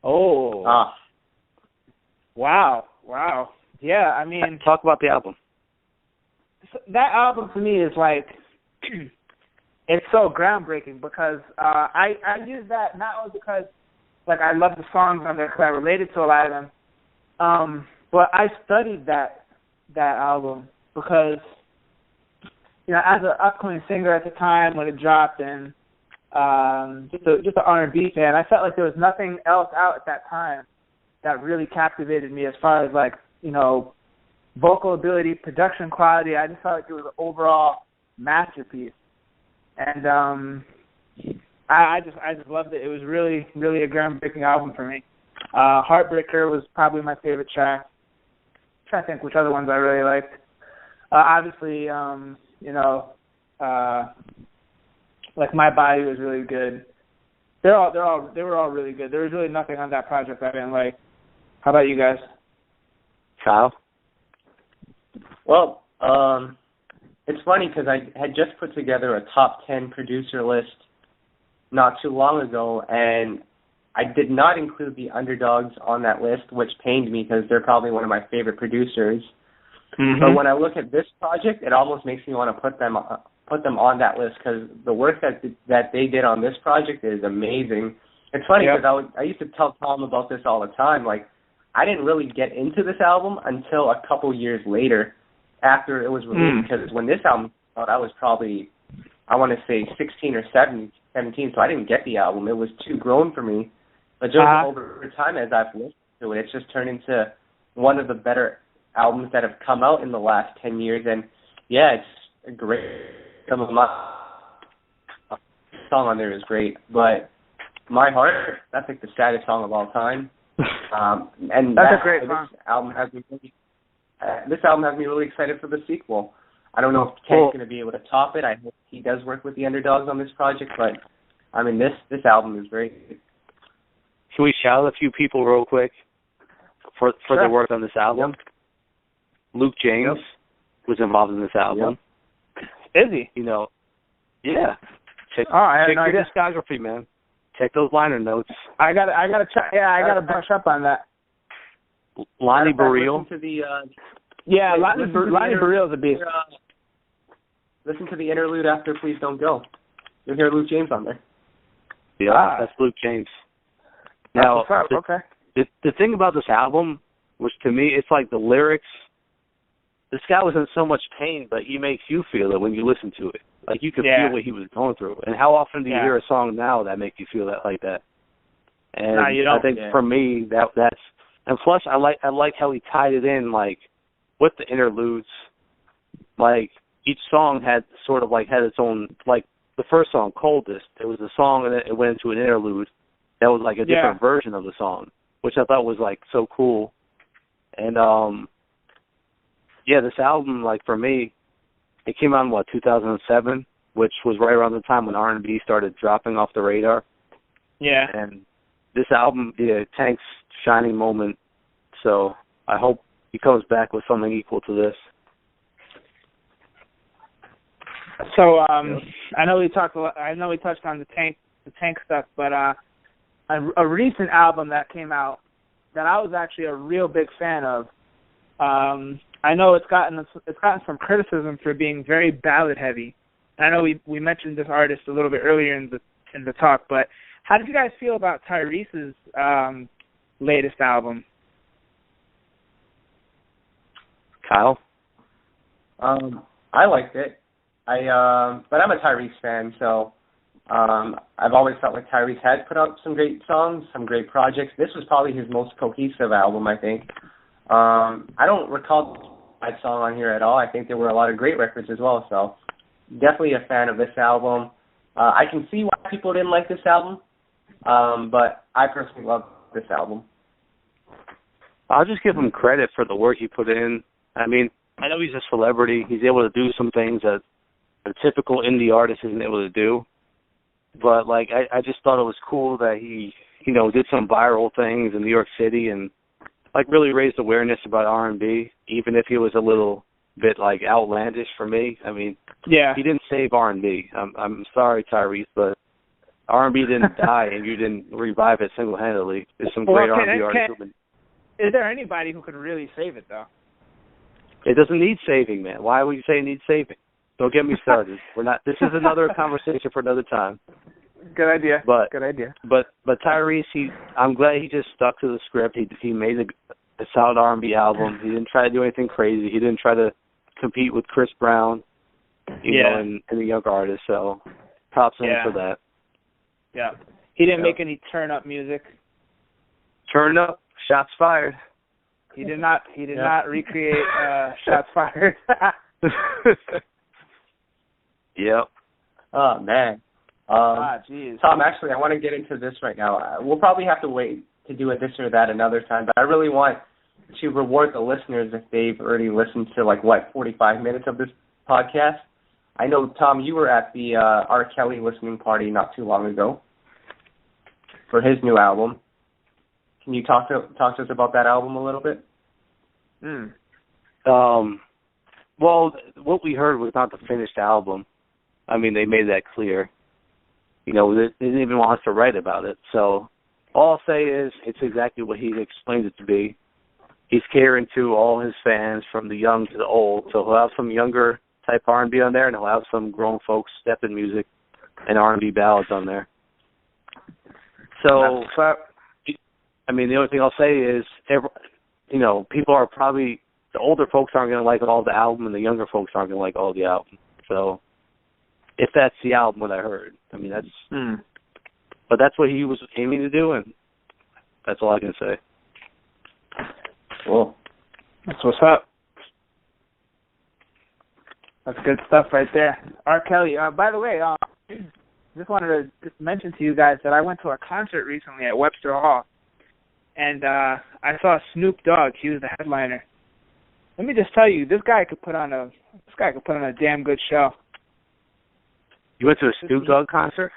S3: Oh. Wow. Yeah, I mean...
S2: Talk about the album.
S3: That album to me is like... it's so groundbreaking because I use that not only because like I love the songs on there because I related to a lot of them, but I studied that album because, you know, as an upcoming singer at the time when it dropped and just an R&B fan, I felt like there was nothing else out at that time that really captivated me as far as, like, you know, vocal ability, production quality. I just felt like it was an overall masterpiece. And I just loved it. It was really, really a groundbreaking album for me. Heartbreaker was probably my favorite track. I'm trying to think which other ones I really liked. Obviously, you know, like My Body was really good. They were all really good. There was really nothing on that project I didn't like. How about you guys?
S2: Kyle?
S1: Well, it's funny because I had just put together a top 10 producer list not too long ago, and I did not include the Underdogs on that list, which pained me because they're probably one of my favorite producers.
S3: Mm-hmm.
S1: But when I look at this project, it almost makes me want to put them on that list because the work that they did on this project is amazing. It's funny because I used to tell Tom about this all the time. Like, I didn't really get into this album until a couple years later after it was released because when this album came out, I was probably, I want to say 16 or 17, so I didn't get the album. It was too grown for me. But just over time as I've listened to it, it's just turned into one of the better albums that have come out in the last 10 years. And, yeah, it's a great, some of my song on there is great. But My Heart, that's like the saddest song of all time. And
S3: that's a great song.
S1: This album has me really excited for the sequel. I don't know if Ken's going to be able to top it. I hope he does work with the Underdogs on this project. But, I mean, this album is great.
S2: Can we shout out a few people real quick for their work on this album? Yep. Luke James was involved in this album.
S3: Yep. Is he?
S2: You know, yeah. Check
S3: your
S2: discography, man. Check those liner notes.
S3: I gotta check. Yeah, I gotta brush up on that.
S2: Lonnie Burrell.
S1: Listen to the.
S3: Lonnie Burrell's a beast.
S1: Listen to the interlude after "Please Don't Go." You'll hear Luke James on there.
S2: Yeah, that's Luke James. Now, the thing about this album, which to me, it's like the lyrics. This guy was in so much pain, but he makes you feel it when you listen to it. Like, you can feel what he was going through. And how often do you hear a song now that makes you feel that like that? And I think for me, that's... And plus, I like how he tied it in, like, with the interludes. Like, each song had sort of, like, had its own... Like, the first song, Coldest, there was a song and then it went into an interlude that was, like, a different version of the song, which I thought was, like, so cool. And, this album, like, for me, it came out in, 2007, which was right around the time when R&B started dropping off the radar.
S3: Yeah.
S2: And this album, Tank's shining moment, so I hope he comes back with something equal to this.
S3: So, I know we touched on the Tank stuff, but a recent album that came out that I was actually a real big fan of, I know it's gotten some criticism for being very ballad heavy. I know we mentioned this artist a little bit earlier in the talk, but how did you guys feel about Tyrese's latest album?
S2: Kyle?
S1: I liked it. But I'm a Tyrese fan, so I've always felt like Tyrese had put out some great songs, some great projects. This was probably his most cohesive album, I think. I don't recall that song on here at all. I think there were a lot of great records as well, so definitely a fan of this album. I can see why people didn't like this album, but I personally love this album.
S2: I'll just give him credit for the work he put in. I mean, I know he's a celebrity. He's able to do some things that a typical indie artist isn't able to do. But, like, I just thought it was cool that he, did some viral things in New York City and, like, really raised awareness about R&B, even if he was a little bit, like, outlandish for me. I mean, he didn't save R&B. I'm sorry, Tyrese, but R&B didn't die and you didn't revive it single-handedly. There's some great R&B artists.
S3: Is there anybody who could really save it, though?
S2: It doesn't need saving, man. Why would you say it needs saving? Don't get me started. We're not. This is another conversation for another time.
S3: Good idea.
S2: Good idea. But Tyrese, I'm glad he just stuck to the script. He made a solid R&B album. He didn't try to do anything crazy. He didn't try to compete with Chris Brown, you know, and the younger artists. So props to him for that.
S3: Yeah. He didn't make any turn-up music.
S2: Turn up, shots fired.
S3: He did not recreate shots fired.
S2: Yep.
S1: Oh, man.
S3: Geez.
S1: Tom, actually, I want to get into this right now. We'll probably have to wait to do this or that another time, but I really want to reward the listeners if they've already listened to, 45 minutes of this podcast. I know, Tom, you were at the R. Kelly listening party not too long ago for his new album. Can you talk to us about that album a little bit?
S2: Well, what we heard was not the finished album. I mean, they made that clear. You know, they didn't even want us to write about it. So all I'll say is it's exactly what he explained it to be. He's catering to all his fans from the young to the old. So he'll have some younger type R&B on there, and he'll have some grown folks step-in music and R&B ballads on there. So, I mean, the only thing I'll say is, you know, people are probably, the older folks aren't going to like all the album, and the younger folks aren't going to like all the album. So, if that's the album, what I heard, I mean, that's, but that's what he was aiming to do, and that's all I can say.
S3: Cool. That's what's up. That's good stuff right there. R. Kelly, by the way, just wanted to just mention to you guys that I went to a concert recently at Webster Hall, and I saw Snoop Dogg. He was the headliner. Let me just tell you, this guy could put on a damn good show.
S2: You went to a Snoop Dogg concert?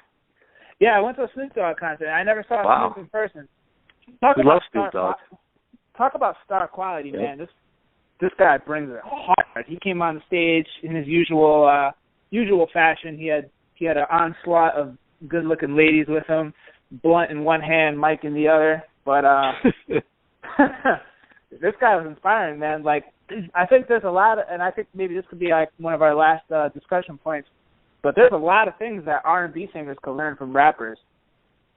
S3: Yeah, I went to a Snoop Dogg concert. I never saw Snoop in person.
S2: We love Snoop Dogg.
S3: Talk about star quality, man. This guy brings it hard. He came on the stage in his usual fashion. He had an onslaught of good-looking ladies with him, blunt in one hand, mic in the other. But this guy was inspiring, man. Like, I think there's a lot of, and I think maybe this could be like one of our last discussion points, but there's a lot of things that R&B singers could learn from rappers.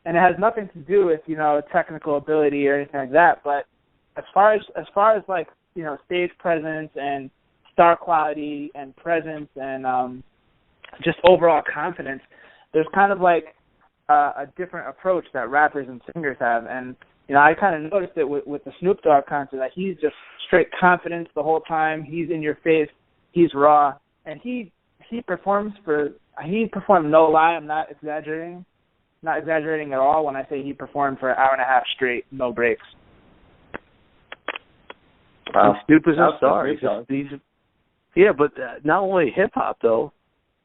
S3: And it has nothing to do with, you know, technical ability or anything like that, but as far as like, you know, stage presence and star quality and presence and just overall confidence, there's kind of like a different approach that rappers and singers have. And, you know, I kind of noticed it with the Snoop Dogg concert, that he's just straight confidence the whole time. He's in your face. He's raw. And he performed no lie. I'm not exaggerating at all when I say he performed for an hour and a half straight, no breaks.
S2: Wow. Snoop is a star. Yeah, but not only hip-hop, though.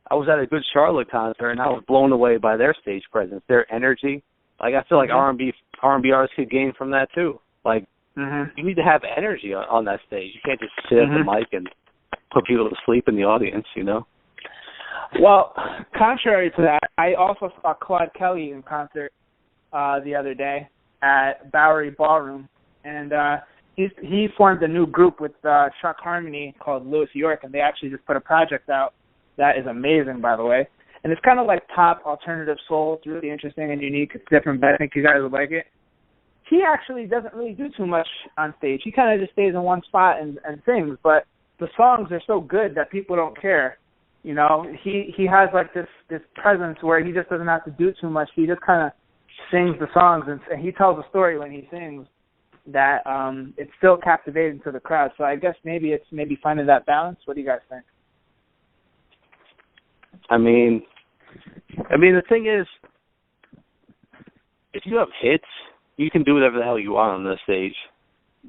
S2: I was at a Good Charlotte concert, and I was blown away by their stage presence, their energy. Like, I feel like R&B artists could gain from that, too. Like, you need to have energy on that stage. You can't just sit at the mic and put people to sleep in the audience, you know?
S3: Well, contrary to that, I also saw Claude Kelly in concert the other day at Bowery Ballroom, and he formed a new group with Chuck Harmony called Louis York, and they actually just put a project out that is amazing, by the way. And it's kind of like pop alternative soul. It's really interesting and unique. It's different, but I think you guys would like it. He actually doesn't really do too much on stage. He kind of just stays in one spot and sings, but the songs are so good that people don't care. You know, he has like this presence where he just doesn't have to do too much. He just kind of sings the songs, and he tells a story when he sings that it's still captivating to the crowd. So I guess it's finding that balance. What do you guys think?
S2: I mean, the thing is, if you have hits, you can do whatever the hell you want on the stage.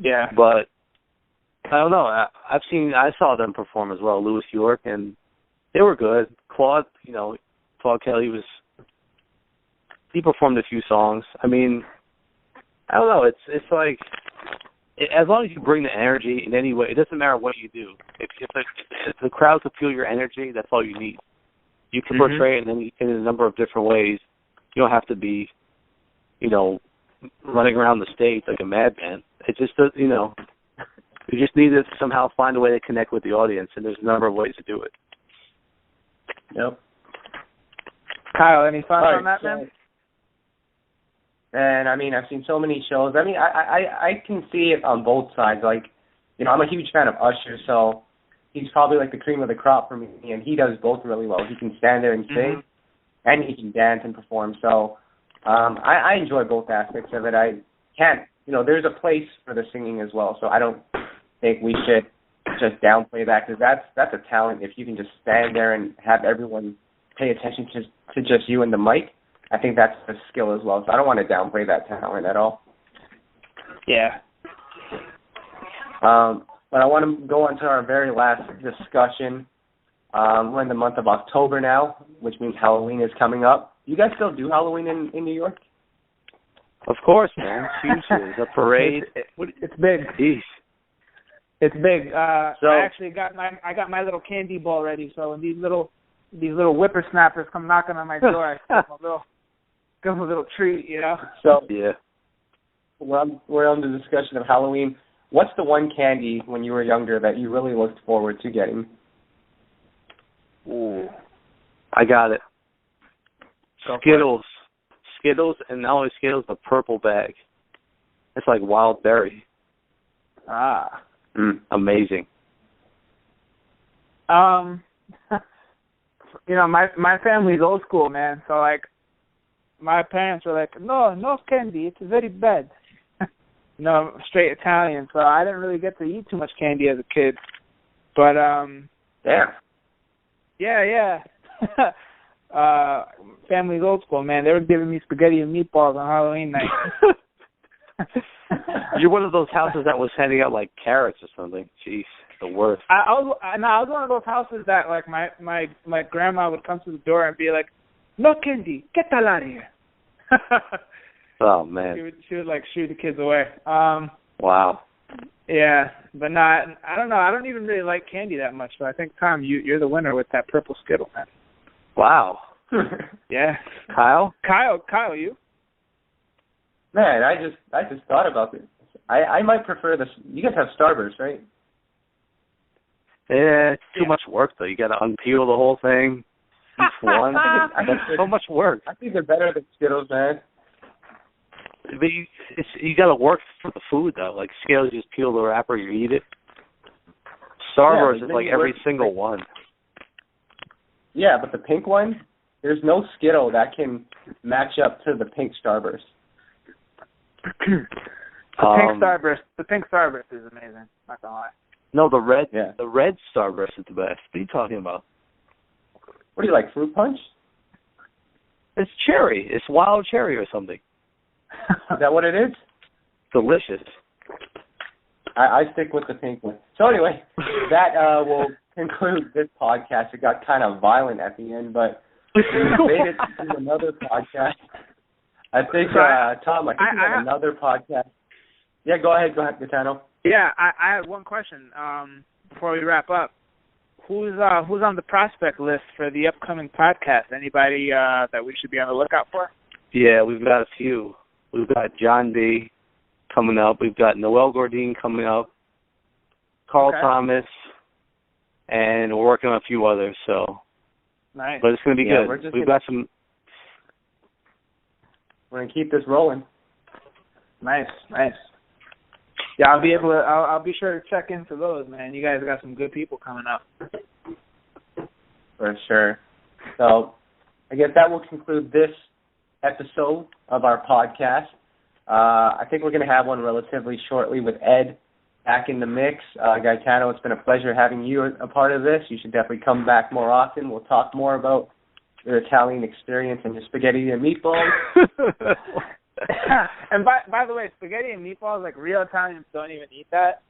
S3: Yeah. But
S2: I don't know. I saw them perform as well, Louis York, and they were good. Claude Kelly he performed a few songs. I mean, I don't know. It's like, as long as you bring the energy in any way, it doesn't matter what you do. If the crowd can feel your energy, that's all you need. You can portray it in a number of different ways. You don't have to be, you know, running around the stage like a madman. It just does, you know, you just need to somehow find a way to connect with the audience, and there's a number of ways to do it.
S1: Yep.
S3: Kyle, any thoughts on that, man?
S1: And I mean, I've seen so many shows. I mean, I can see it on both sides. Like, you know, I'm a huge fan of Usher, so he's probably like the cream of the crop for me, and he does both really well. He can stand there and sing, and he can dance and perform. So I enjoy both aspects of it. I can't, you know, there's a place for the singing as well. So I don't think we should just downplay that, because that's a talent. If you can just stand there and have everyone pay attention to just you and the mic, I think that's a skill as well. So I don't want to downplay that talent at all.
S3: Yeah.
S1: But I want to go on to our very last discussion. We're in the month of October now, which means Halloween is coming up. You guys still do Halloween in New York?
S2: Of course, man. It's huge. The parade.
S3: It's big.
S2: Jeez.
S3: It's big.
S1: So,
S3: I actually got my little candy ball ready. So when these little whippersnappers come knocking on my door, I give them a little treat, you know.
S1: So
S2: yeah,
S1: we're on the discussion of Halloween. What's the one candy when you were younger that you really looked forward to getting?
S3: Ooh.
S2: I got it.
S3: Go
S2: Skittles, and not only Skittles, but purple bag. It's like wild berry.
S3: Ah.
S2: Amazing.
S3: You know, my family's old school, man. So like, my parents were like, no candy, it's very bad. You know, I'm straight Italian, so I didn't really get to eat too much candy as a kid. But
S1: Damn.
S3: Yeah. Family's old school, man. They were giving me spaghetti and meatballs on Halloween night.
S2: You're one of those houses that was handing out like carrots or something. Jeez, the worst.
S3: I was one of those houses that like my grandma would come to the door and be like, "No candy, get that out of here."
S2: Oh man.
S3: She would like shoo the kids away.
S2: Wow.
S3: Yeah, but I don't know. I don't even really like candy that much. So I think Tom, you're the winner with that purple Skittle, man.
S2: Wow.
S3: Yeah.
S2: Kyle,
S3: you?
S1: Man, I just thought about this. I might prefer this. You guys have Starburst, right?
S2: Yeah, it's too much work though. You got to unpeel the whole thing. Each one. That's so much work.
S1: I think they're better than Skittles, man.
S2: But you got to work for the food though. Like Skittles, you just peel the wrapper, you eat it. Starburst is like every single one.
S1: Yeah, but the pink one, there's no Skittle that can match up to the pink Starburst.
S3: The pink Starburst is amazing. Not gonna lie.
S2: No, the red Starburst is the best. What are you talking about?
S1: What do you like, fruit punch?
S2: It's cherry. It's wild cherry or something.
S1: Is that what it is?
S2: Delicious.
S1: I stick with the pink one. So anyway, that will conclude this podcast. It got kind of violent at the end, but we made it to another podcast. I think, Tom, we have another podcast. Yeah, go ahead, Gaetano.
S3: Yeah, I had one question before we wrap up. Who's on the prospect list for the upcoming podcast? Anybody that we should be on the lookout for?
S2: Yeah, we've got a few. We've got John B. coming up. We've got Noel Gordine coming up. Carl Thomas. And we're working on a few others, so.
S3: Nice.
S2: But it's going to be good. We've got some.
S1: We're going to keep this rolling.
S3: Nice. Yeah, I'll be sure to check in for those, man. You guys got some good people coming up.
S1: For sure. So I guess that will conclude this episode of our podcast. I think we're going to have one relatively shortly with Ed back in the mix. Gaetano, it's been a pleasure having you a part of this. You should definitely come back more often. We'll talk more about your Italian experience and your spaghetti and meatballs.
S3: And by the way, spaghetti and meatballs, like real Italians don't even eat that.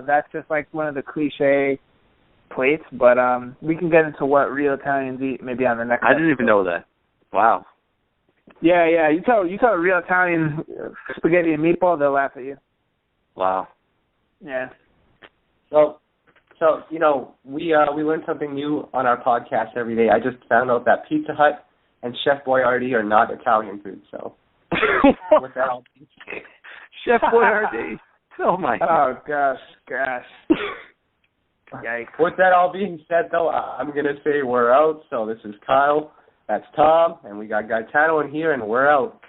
S3: That's just like one of the cliche plates. But we can get into what real Italians eat maybe on the next.
S2: I didn't even know that. Wow.
S3: Yeah. You tell a real Italian spaghetti and meatball, they'll laugh at you.
S2: Wow.
S3: Yeah.
S1: So you know, we learn something new on our podcast every day. I just found out that Pizza Hut and Chef Boyardee are not Italian food. So with that,
S2: Chef Boyardee. Oh my.
S3: Oh gosh. Yikes.
S1: With that all being said, though, I'm gonna say we're out. So this is Kyle. That's Tom, and we got Gaetano in here, and we're out.